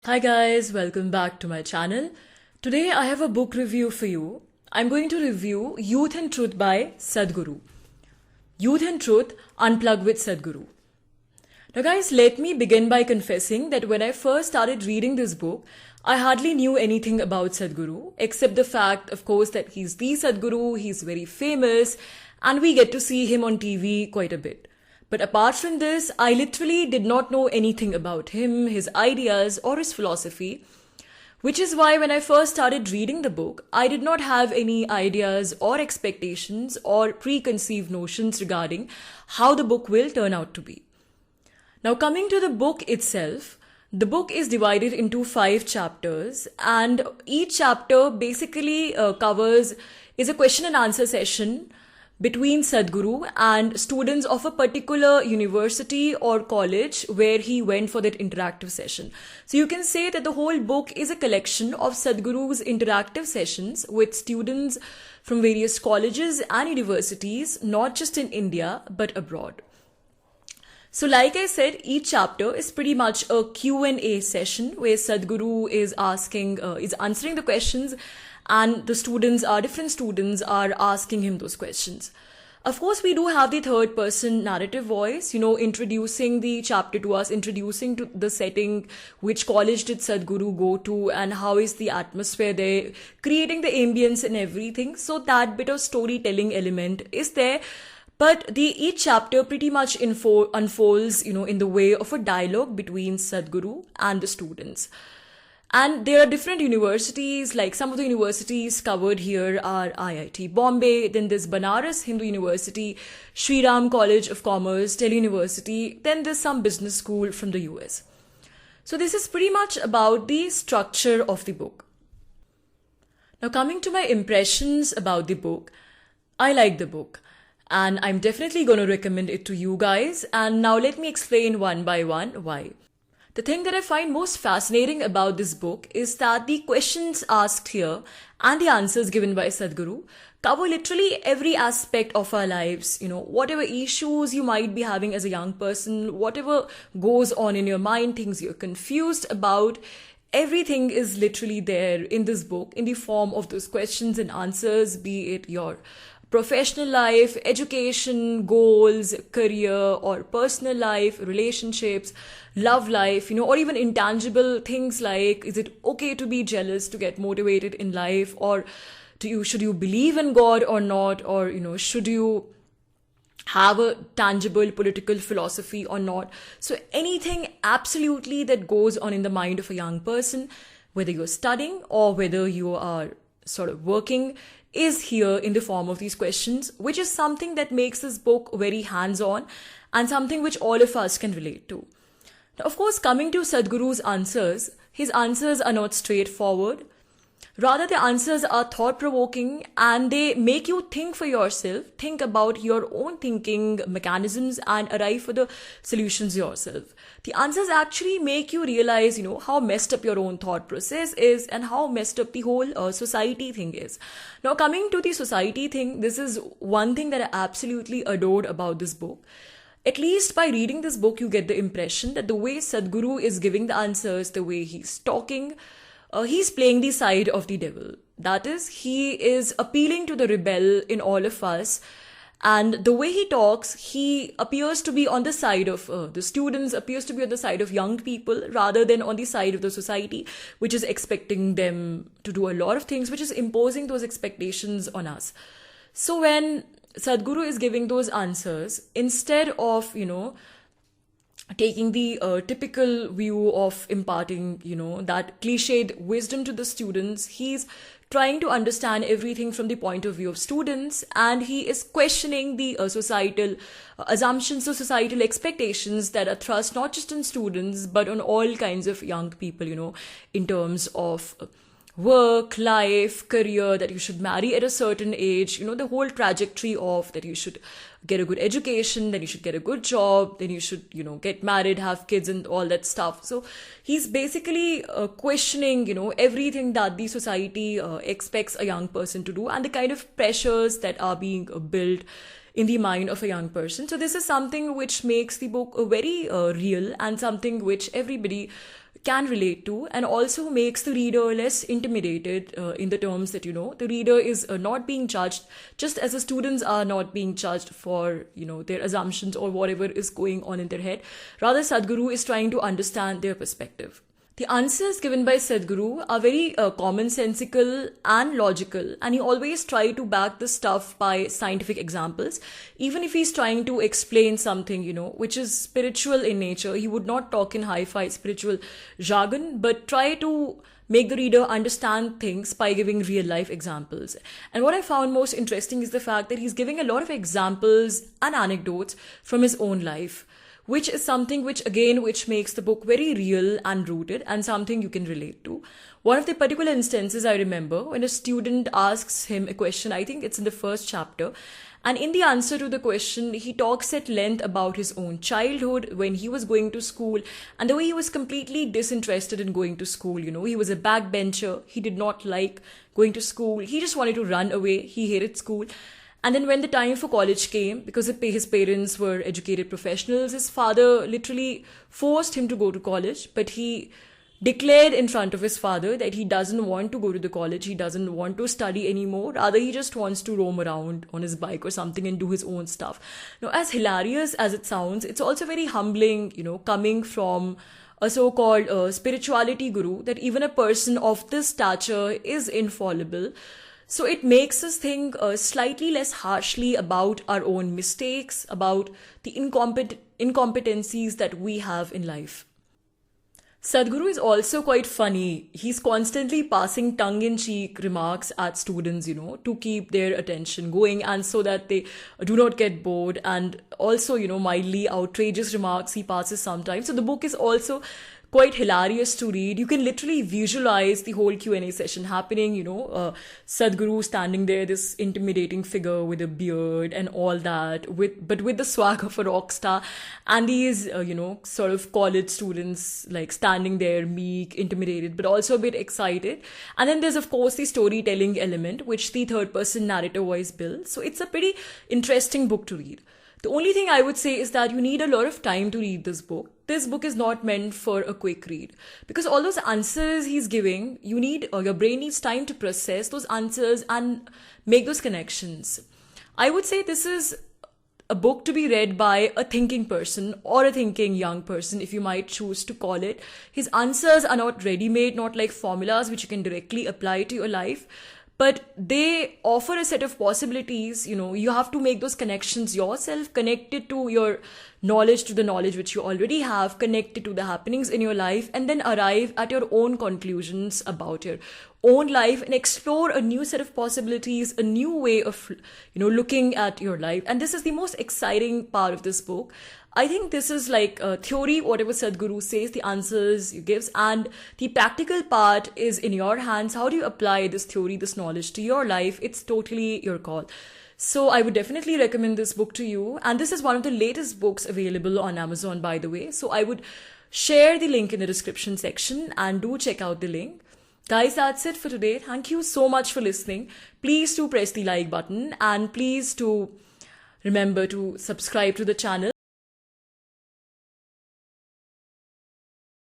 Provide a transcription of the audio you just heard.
Hi guys, welcome back to my channel. Today I have a book review for you. I'm going to review Youth and Truth by Sadhguru. Youth and Truth Unplugged with Sadhguru. Now guys, let me begin by confessing that when I first started reading this book, I hardly knew anything about Sadhguru, except the fact, of course, that he's the Sadhguru, he's very famous, and we get to see him on TV quite a bit. But apart from this, I literally did not know anything about him, his ideas, or his philosophy, which is why when I first started reading the book, I did not have any ideas or expectations or preconceived notions regarding how the book will turn out to be. Now, coming to the book itself, the book is divided into 5 chapters, and each chapter basically is a question and answer session between Sadhguru and students of a particular university or college where he went for that interactive session. So you can say that the whole book is a collection of Sadhguru's interactive sessions with students from various colleges and universities, not just in India, but abroad. So like I said, each chapter is pretty much a Q&A session where Sadhguru is answering the questions, and different students are asking him those questions. Of course, we do have the third person narrative voice, introducing the chapter to us, introducing to the setting, which college did Sadhguru go to and how is the atmosphere there, creating the ambience and everything. So that bit of storytelling element is there. But each chapter pretty much unfolds, in the way of a dialogue between Sadhguru and the students. And there are different universities, like some of the universities covered here are IIT Bombay, then there's Banaras Hindu University, Sri Ram College of Commerce, Delhi University, then there's some business school from the US. So this is pretty much about the structure of the book. Now coming to my impressions about the book, I like the book and I'm definitely going to recommend it to you guys. And now let me explain one by one why. The thing that I find most fascinating about this book is that the questions asked here and the answers given by Sadhguru cover literally every aspect of our lives. Whatever issues you might be having as a young person, whatever goes on in your mind, things you're confused about, everything is literally there in this book in the form of those questions and answers, be it your professional life, education, goals, career, or personal life, relationships, love life, or even intangible things like, is it okay to be jealous to get motivated in life, or should you believe in God or not, or should you have a tangible political philosophy or not? So anything absolutely that goes on in the mind of a young person, whether you're studying or whether you are sort of working, is here in the form of these questions, which is something that makes this book very hands-on and something which all of us can relate to. Now, of course, coming to Sadhguru's answers, his answers are not straightforward. Rather, the answers are thought-provoking and they make you think for yourself, think about your own thinking mechanisms and arrive for the solutions yourself. The answers actually make you realize, how messed up your own thought process is and how messed up the whole society thing is. Now, coming to the society thing, this is one thing that I absolutely adored about this book. At least by reading this book, you get the impression that the way Sadhguru is giving the answers, the way he's talking, he's playing the side of the devil. That is, he is appealing to the rebel in all of us. And the way he talks, he appears to be on the side of the students, appears to be on the side of young people rather than on the side of the society, which is expecting them to do a lot of things, which is imposing those expectations on us. So when Sadhguru is giving those answers, instead of, taking the typical view of imparting, that cliched wisdom to the students, he's trying to understand everything from the point of view of students, and he is questioning the societal assumptions or societal expectations that are thrust not just on students, but on all kinds of young people, in terms of work, life, career, that you should marry at a certain age, the whole trajectory of that you should get a good education, then you should get a good job, then you should, get married, have kids and all that stuff. So he's basically questioning, everything that the society expects a young person to do and the kind of pressures that are being built in the mind of a young person. So this is something which makes the book very real and something which everybody can relate to, and also makes the reader less intimidated in the terms that, the reader is not being judged just as the students are not being judged for, their assumptions or whatever is going on in their head. Rather, Sadhguru is trying to understand their perspective. The answers given by Sadhguru are very commonsensical and logical, and he always tries to back the stuff by scientific examples. Even if he's trying to explain something, which is spiritual in nature, he would not talk in hi-fi spiritual jargon, but try to make the reader understand things by giving real life examples. And what I found most interesting is the fact that he's giving a lot of examples and anecdotes from his own life, which is something which makes the book very real and rooted and something you can relate to. One of the particular instances I remember when a student asks him a question, I think it's in the first chapter, and in the answer to the question, he talks at length about his own childhood when he was going to school and the way he was completely disinterested in going to school. He was a backbencher. He did not like going to school. He just wanted to run away. He hated school. And then when the time for college came, because his parents were educated professionals, his father literally forced him to go to college, but he declared in front of his father that he doesn't want to go to the college, he doesn't want to study anymore, rather he just wants to roam around on his bike or something and do his own stuff. Now, as hilarious as it sounds, it's also very humbling, coming from a so-called spirituality guru, that even a person of this stature is infallible. So it makes us think slightly less harshly about our own mistakes, about the incompetencies that we have in life. Sadhguru is also quite funny. He's constantly passing tongue-in-cheek remarks at students, to keep their attention going and so that they do not get bored. And also, mildly outrageous remarks he passes sometimes. So the book is also quite hilarious to read. You can literally visualize the whole Q&A session happening, Sadhguru standing there, this intimidating figure with a beard and all that, but with the swag of a rock star, and these, sort of college students like standing there meek, intimidated, but also a bit excited. And then there's, of course, the storytelling element, which the third person narrator voice builds. So it's a pretty interesting book to read. The only thing I would say is that you need a lot of time to read this book. This book is not meant for a quick read, because all those answers he's giving, your brain needs time to process those answers and make those connections. I would say this is a book to be read by a thinking person or a thinking young person, if you might choose to call it. His answers are not ready-made, not like formulas which you can directly apply to your life, but they offer a set of possibilities. You have to make those connections yourself, connected to your knowledge, to the knowledge which you already have, connected to the happenings in your life, and then arrive at your own conclusions about your own life and explore a new set of possibilities, a new way of, looking at your life. And this is the most exciting part of this book. I think this is like a theory, whatever Sadhguru says, the answers he gives, and the practical part is in your hands. How do you apply this theory, this knowledge to your life? It's totally your call. So I would definitely recommend this book to you. And this is one of the latest books available on Amazon, by the way. So I would share the link in the description section and do check out the link. Guys, that's it for today. Thank you so much for listening. Please do press the like button and please do remember to subscribe to the channel.